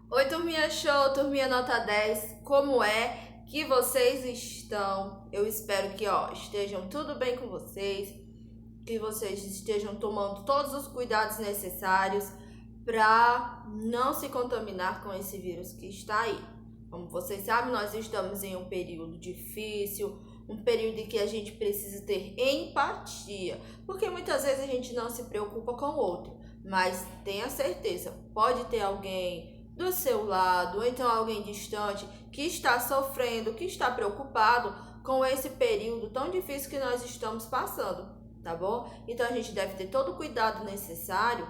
Oi, turminha show, turminha nota 10. Como é que vocês estão? Eu espero que, estejam tudo bem com vocês, que vocês estejam tomando todos os cuidados necessários para não se contaminar com esse vírus que está aí. Como vocês sabem, nós estamos em um período difícil, um período em que a gente precisa ter empatia, porque muitas vezes a gente não se preocupa com o outro, mas tenha certeza, pode ter alguém do seu lado, ou então alguém distante que está sofrendo, que está preocupado com esse período tão difícil que nós estamos passando, tá bom? Então a gente deve ter todo o cuidado necessário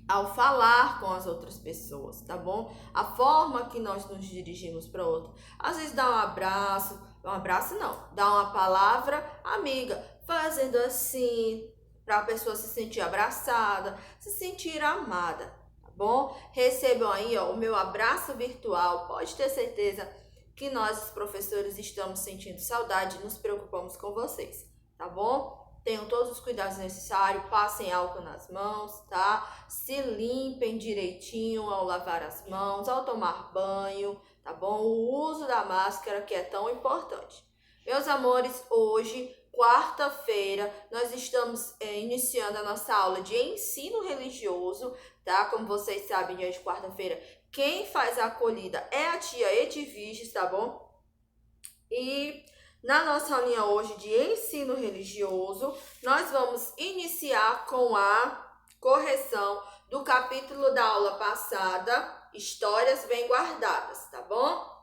ao falar com as outras pessoas, tá bom? A forma que nós nos dirigimos para outra. Às vezes dá um abraço não, dá uma palavra amiga, fazendo assim, para a pessoa se sentir abraçada, se sentir amada, tá bom? Recebam aí, o meu abraço virtual. Pode ter certeza que nós, os professores, estamos sentindo saudade e nos preocupamos com vocês, tá bom? Tenham todos os cuidados necessários, passem álcool nas mãos, tá? Se limpem direitinho ao lavar as mãos, ao tomar banho, tá bom? O uso da máscara que é tão importante. Meus amores, hoje, quarta-feira, nós estamos iniciando a nossa aula de ensino religioso, tá? Como vocês sabem, dia de quarta-feira, quem faz a acolhida é a tia Edviges, tá bom? E na nossa aulinha hoje de ensino religioso, nós vamos iniciar com a correção do capítulo da aula passada, Histórias Bem Guardadas, tá bom?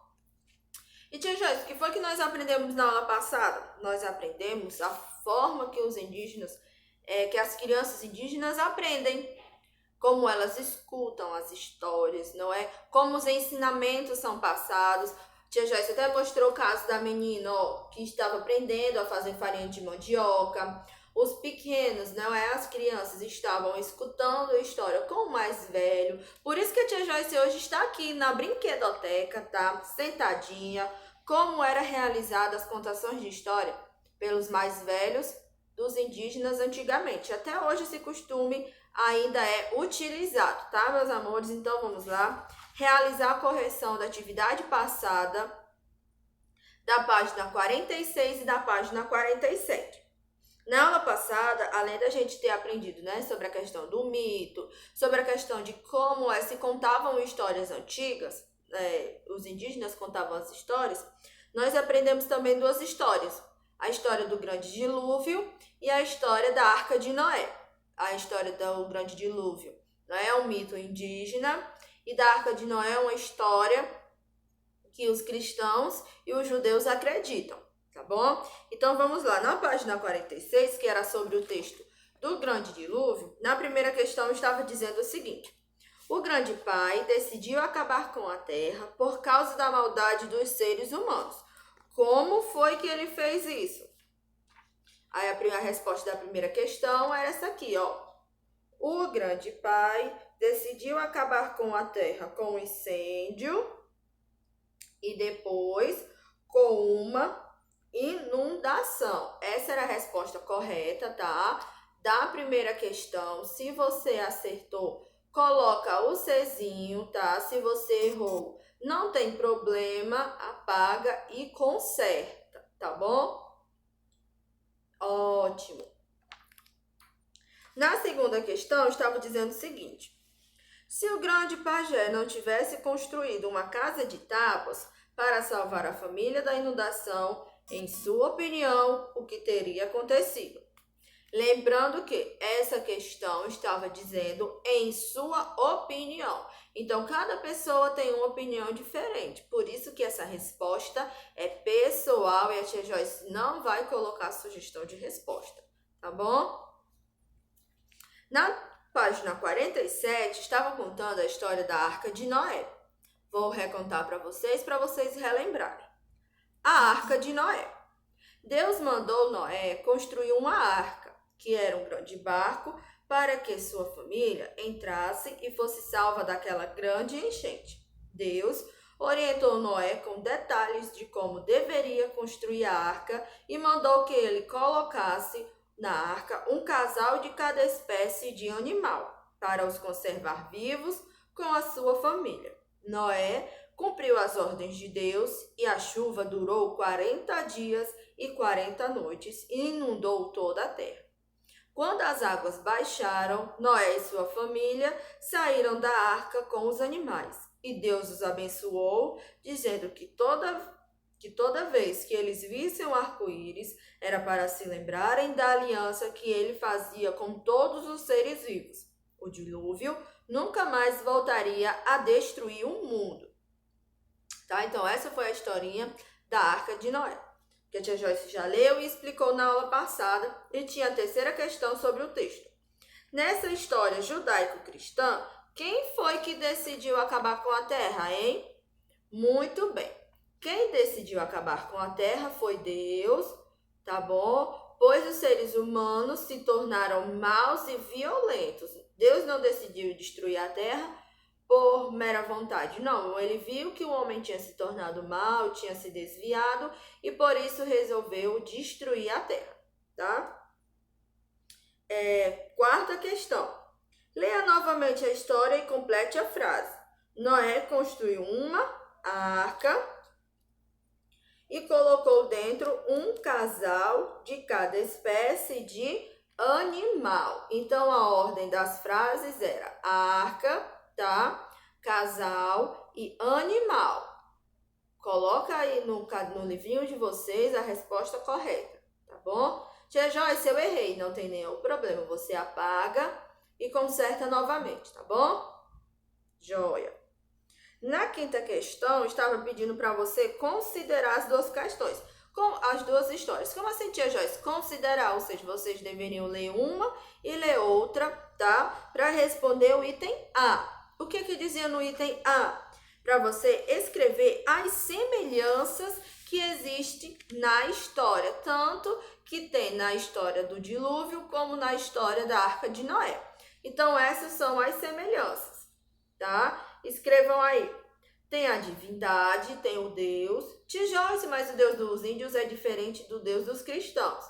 E tia Joyce, o que foi que nós aprendemos na aula passada? Nós aprendemos a forma que os indígenas, que as crianças indígenas aprendem, como elas escutam as histórias, não é? Como os ensinamentos são passados. Tia Joyce até mostrou o caso da menina, que estava aprendendo a fazer farinha de mandioca. Os pequenos, não é? As crianças estavam escutando a história com o mais velho. Por isso que a tia Joyce hoje está aqui na brinquedoteca, tá? Sentadinha. Como era realizada as contações de história pelos mais velhos dos indígenas antigamente. Até hoje esse costume ainda é utilizado, tá, meus amores? Então vamos lá. Realizar a correção da atividade passada da página 46 e da página 47. Na aula passada, além da gente ter aprendido, né, sobre a questão do mito, sobre a questão de como se contavam histórias antigas, os indígenas contavam as histórias, nós aprendemos também duas histórias. A história do grande dilúvio e a história da Arca de Noé. A história do grande dilúvio, não é um mito indígena, e da Arca de Noé é uma história que os cristãos e os judeus acreditam, tá bom? Então vamos lá, na página 46, que era sobre o texto do grande dilúvio, na primeira questão estava dizendo o seguinte: o grande pai decidiu acabar com a terra por causa da maldade dos seres humanos. Como foi que ele fez isso? Aí a resposta da primeira questão era essa aqui, O grande pai decidiu acabar com a terra com incêndio e depois com uma inundação. Essa era a resposta correta, tá? Da primeira questão. Se você acertou, coloca o Czinho, tá? Se você errou, não tem problema, apaga e conserta, tá bom? Ótimo. Na segunda questão, estava dizendo o seguinte: se o grande pajé não tivesse construído uma casa de tábuas para salvar a família da inundação, em sua opinião, o que teria acontecido? Lembrando que essa questão estava dizendo em sua opinião. Então, cada pessoa tem uma opinião diferente. Por isso que essa resposta é pessoal e a tia Joyce não vai colocar sugestão de resposta, tá bom? Na página 47, estava contando a história da Arca de Noé. Vou recontar para vocês relembrarem. A Arca de Noé. Deus mandou Noé construir uma arca, que era um grande barco, para que sua família entrasse e fosse salva daquela grande enchente. Deus orientou Noé com detalhes de como deveria construir a arca e mandou que ele colocasse na arca um casal de cada espécie de animal, para os conservar vivos com a sua família. Noé cumpriu as ordens de Deus e a chuva durou 40 dias e 40 noites e inundou toda a terra. Quando as águas baixaram, Noé e sua família saíram da arca com os animais. E Deus os abençoou, dizendo que toda vez que eles vissem o arco-íris, era para se lembrarem da aliança que ele fazia com todos os seres vivos. O dilúvio nunca mais voltaria a destruir o mundo. Tá? Então, essa foi a historinha da Arca de Noé, que a tia Joyce já leu e explicou na aula passada, e tinha a terceira questão sobre o texto. Nessa história judaico-cristã, quem foi que decidiu acabar com a terra, hein? Muito bem. Quem decidiu acabar com a terra foi Deus, tá bom? Pois os seres humanos se tornaram maus e violentos. Deus não decidiu destruir a terra por mera vontade, não. Ele viu que o homem tinha se tornado mau, tinha se desviado e por isso resolveu destruir a terra, tá? Quarta questão. Leia novamente a história e complete a frase. Noé construiu uma arca e colocou dentro um casal de cada espécie de animal. Então, a ordem das frases era arca, tá? Casal e animal. Coloca aí no livrinho de vocês a resposta correta, tá bom? Tia Joyce, eu errei, não tem nenhum problema. Você apaga e conserta novamente, tá bom? Joia. Na quinta questão, estava pedindo para você considerar as duas questões, as duas histórias. Como assim, tia Joyce? Considerar, ou seja, vocês deveriam ler uma e ler outra, tá? Para responder o item A. O que dizia no item A? Para você escrever as semelhanças que existem na história, tanto que tem na história do dilúvio como na história da Arca de Noé. Então, essas são as semelhanças, tá? Escrevam aí. Tem a divindade, tem o Deus. Tia Joyce, mas o Deus dos índios é diferente do Deus dos cristãos.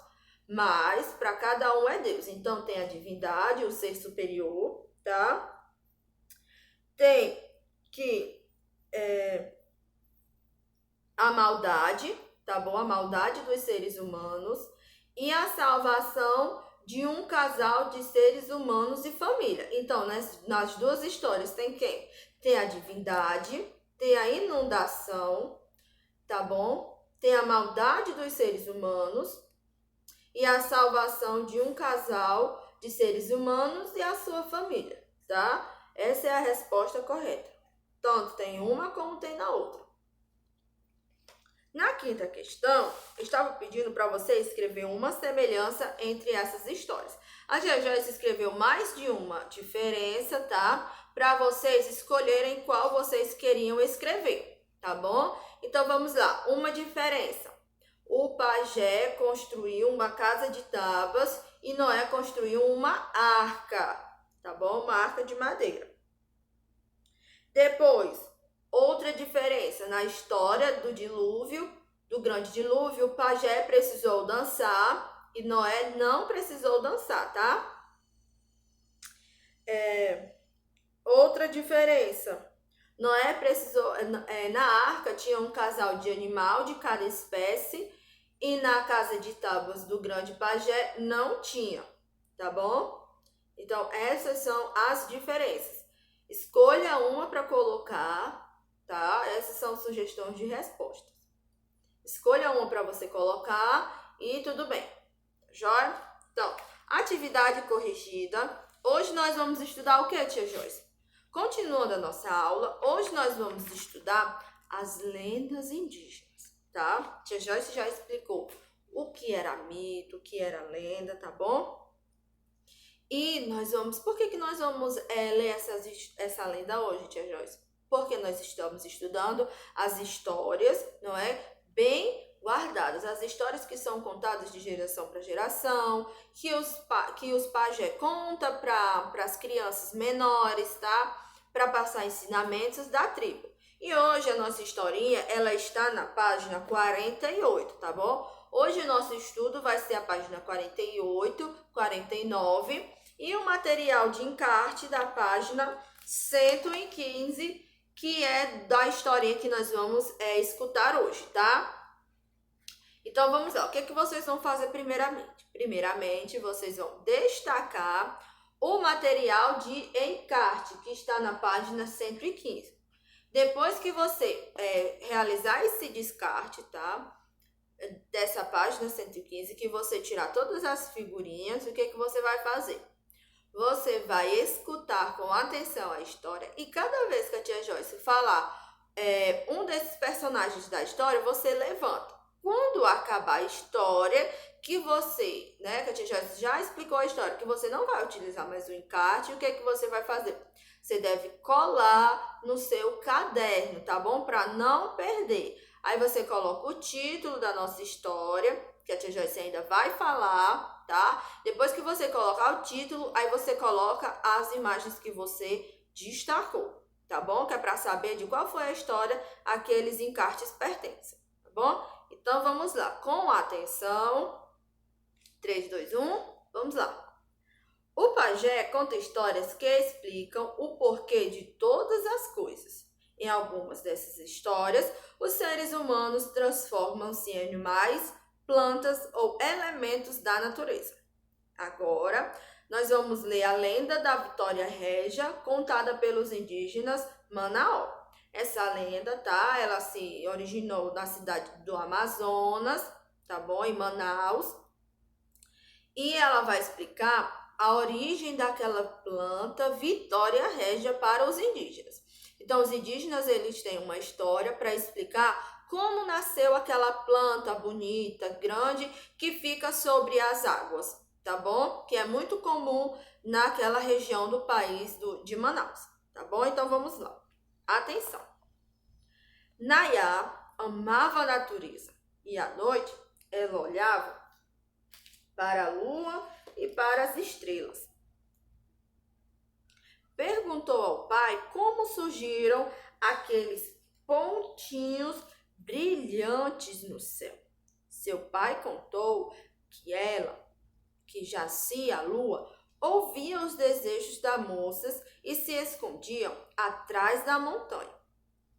Mas, para cada um é Deus. Então, tem a divindade, o ser superior, tá? Tem que a maldade, tá bom? A maldade dos seres humanos e a salvação de um casal de seres humanos e família. Então, nas duas histórias tem quem? Tem a divindade, tem a inundação, tá bom? Tem a maldade dos seres humanos e a salvação de um casal de seres humanos e a sua família, tá? Essa é a resposta correta. Tanto tem uma como tem na outra. Na quinta questão, eu estava pedindo para você escrever uma semelhança entre essas histórias. A tia Joyce escreveu mais de uma diferença, tá? Para vocês escolherem qual vocês queriam escrever, tá bom? Então, vamos lá. Uma diferença. O pajé construiu uma casa de tábuas e Noé construiu uma arca, tá bom? Uma arca de madeira. Depois, outra diferença, na história do dilúvio, do grande dilúvio, o pajé precisou dançar e Noé não precisou dançar, tá? Outra diferença, Noé precisou, na arca tinha um casal de animal de cada espécie e na casa de tábuas do grande pajé não tinha, tá bom? Então, essas são as diferenças. Escolha uma para colocar, tá? Essas são sugestões de respostas. Escolha uma para você colocar e tudo bem. Joia? Então, atividade corrigida. Hoje nós vamos estudar o que, tia Joyce? Continuando a nossa aula, hoje nós vamos estudar as lendas indígenas, tá? Tia Joyce já explicou o que era mito, o que era lenda, tá bom? E nós vamos... Por que nós vamos ler essa lenda hoje, tia Joyce? Porque nós estamos estudando as histórias, não é? Bem guardadas. As histórias que são contadas de geração para geração, que os pajé contam para as crianças menores, tá? Para passar ensinamentos da tribo. E hoje a nossa historinha, ela está na página 48, tá bom? Hoje o nosso estudo vai ser a página 48, 49 e o material de encarte da página 115 que é da historinha que nós vamos escutar hoje, tá? Então vamos lá, o que que vocês vão fazer primeiramente? Primeiramente, vocês vão destacar o material de encarte que está na página 115. Depois que você realizar esse descarte, tá? Dessa página 115, que você tirar todas as figurinhas, o que que você vai fazer? Você vai escutar com atenção a história e cada vez que a tia Joyce falar um desses personagens da história, você levanta. Quando acabar a história, que você, né, que a tia Joyce já explicou a história, que você não vai utilizar mais o encarte, o que que você vai fazer? Você deve colar no seu caderno, tá bom? Para não perder. Aí você coloca o título da nossa história, que a tia Joyce ainda vai falar, tá? Depois que você colocar o título, aí você coloca as imagens que você destacou, tá bom? Que é para saber de qual foi a história aqueles encartes pertencem, tá bom? Então vamos lá, com atenção. 3, 2, 1, vamos lá. O pajé conta histórias que explicam o porquê de todas as coisas. Em algumas dessas histórias, os seres humanos transformam-se em animais, plantas ou elementos da natureza. Agora, nós vamos ler a lenda da Vitória Régia, contada pelos indígenas Manaó. Essa lenda, tá? Ela se originou na cidade do Amazonas, tá bom? Em Manaus. E ela vai explicar a origem daquela planta Vitória Régia para os indígenas. Então, os indígenas, eles têm uma história para explicar como nasceu aquela planta bonita, grande, que fica sobre as águas, tá bom? Que é muito comum naquela região do país de Manaus, tá bom? Então, vamos lá. Atenção! Nayá amava a natureza e à noite ela olhava para a lua e para as estrelas. Perguntou ao pai como surgiram aqueles pontinhos brilhantes no céu. Seu pai contou que ela, que jazia a lua, ouvia os desejos das moças e se escondiam atrás da montanha.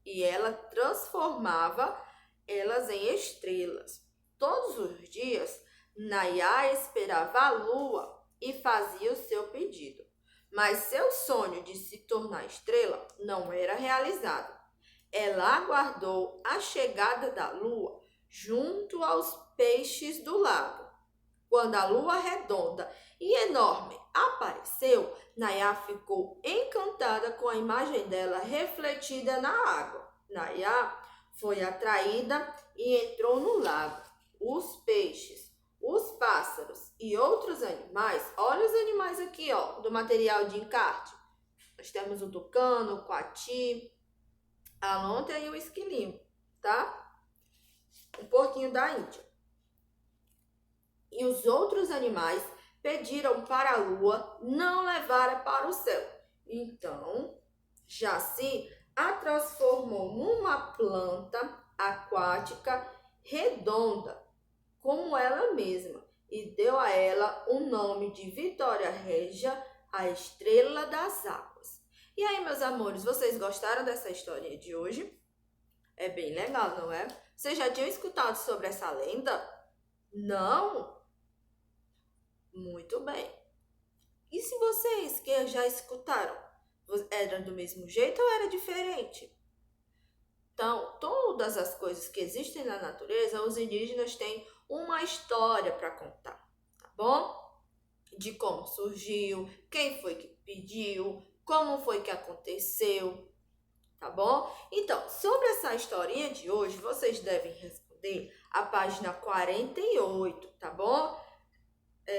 E ela transformava elas em estrelas. Todos os dias, Nayá esperava a lua e fazia o seu pedido. Mas seu sonho de se tornar estrela não era realizado. Ela aguardou a chegada da lua junto aos peixes do lago. Quando a lua redonda e enorme apareceu, Nayá ficou encantada com a imagem dela refletida na água. Nayá foi atraída e entrou no lago. Os peixes, os pássaros e outros animais, olha os animais aqui, ó, do material de encarte. Nós temos o tucano, o coati, a lontra e o esquilinho, tá? Um porquinho da Índia. E os outros animais pediram para a lua não levá-la para o céu. Então, Jaci a transformou numa planta aquática redonda, como ela mesma, e deu a ela o nome de Vitória Régia, a estrela das águas. E aí, meus amores, vocês gostaram dessa historinha de hoje? É bem legal, não é? Vocês já tinham escutado sobre essa lenda? Não? Muito bem. E se vocês que já escutaram, era do mesmo jeito ou era diferente? Então, todas as coisas que existem na natureza, os indígenas têm uma história para contar, tá bom? De como surgiu, quem foi que pediu, como foi que aconteceu, tá bom? Então, sobre essa historinha de hoje, vocês devem responder a página 48, tá bom?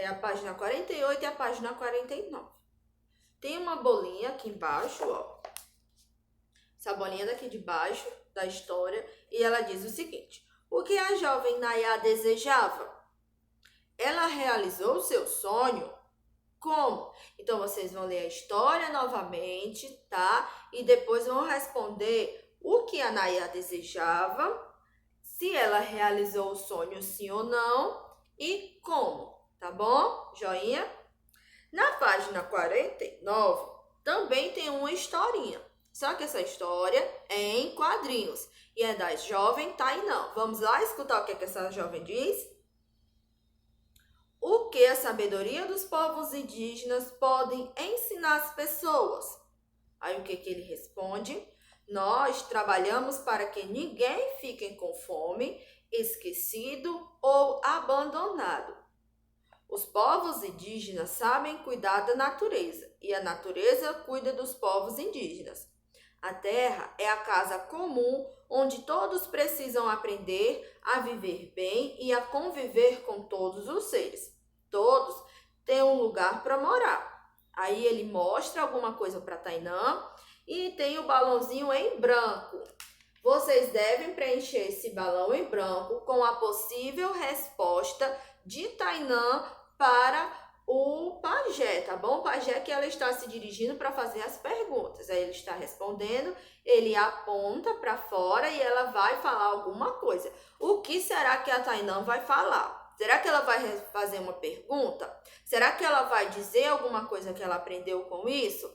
A página 48 e a página 49. Tem uma bolinha aqui embaixo, ó. Essa bolinha daqui de baixo da história, e ela diz o seguinte: o que a jovem Nayá desejava? Ela realizou o seu sonho? Como? Então, vocês vão ler a história novamente, tá? E depois vão responder o que a Nayá desejava, se ela realizou o sonho sim ou não e como, tá bom? Joinha? Na página 49, também tem uma historinha. Só que essa história é em quadrinhos e é da jovem Tainã. Vamos lá escutar o que essa jovem diz? O que a sabedoria dos povos indígenas podem ensinar as pessoas? Aí o que ele responde? Nós trabalhamos para que ninguém fique com fome, esquecido ou abandonado. Os povos indígenas sabem cuidar da natureza e a natureza cuida dos povos indígenas. A terra é a casa comum onde todos precisam aprender a viver bem e a conviver com todos os seres. Todos têm um lugar para morar. Aí ele mostra alguma coisa para Tainã e tem o balãozinho em branco. Vocês devem preencher esse balão em branco com a possível resposta de Tainã para o pajé, tá bom? O pajé que ela está se dirigindo para fazer as perguntas. Aí ele está respondendo, ele aponta para fora e ela vai falar alguma coisa. O que será que a Tainã vai falar? Será que ela vai fazer uma pergunta? Será que ela vai dizer alguma coisa que ela aprendeu com isso?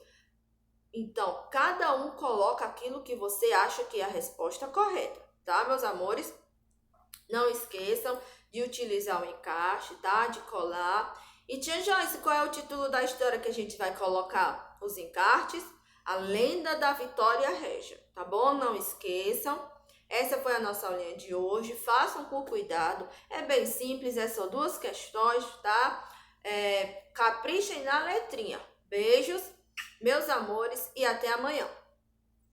Então, cada um coloca aquilo que você acha que é a resposta correta, tá, meus amores? Não esqueçam de utilizar o encaixe, tá? De colar. E tia Joyce, qual é o título da história que a gente vai colocar? Os encartes, a lenda da Vitória Régia, tá bom? Não esqueçam. Essa foi a nossa aulinha de hoje. Façam com cuidado. É bem simples, são 2 questões, tá? Caprichem na letrinha. Beijos, meus amores, e até amanhã.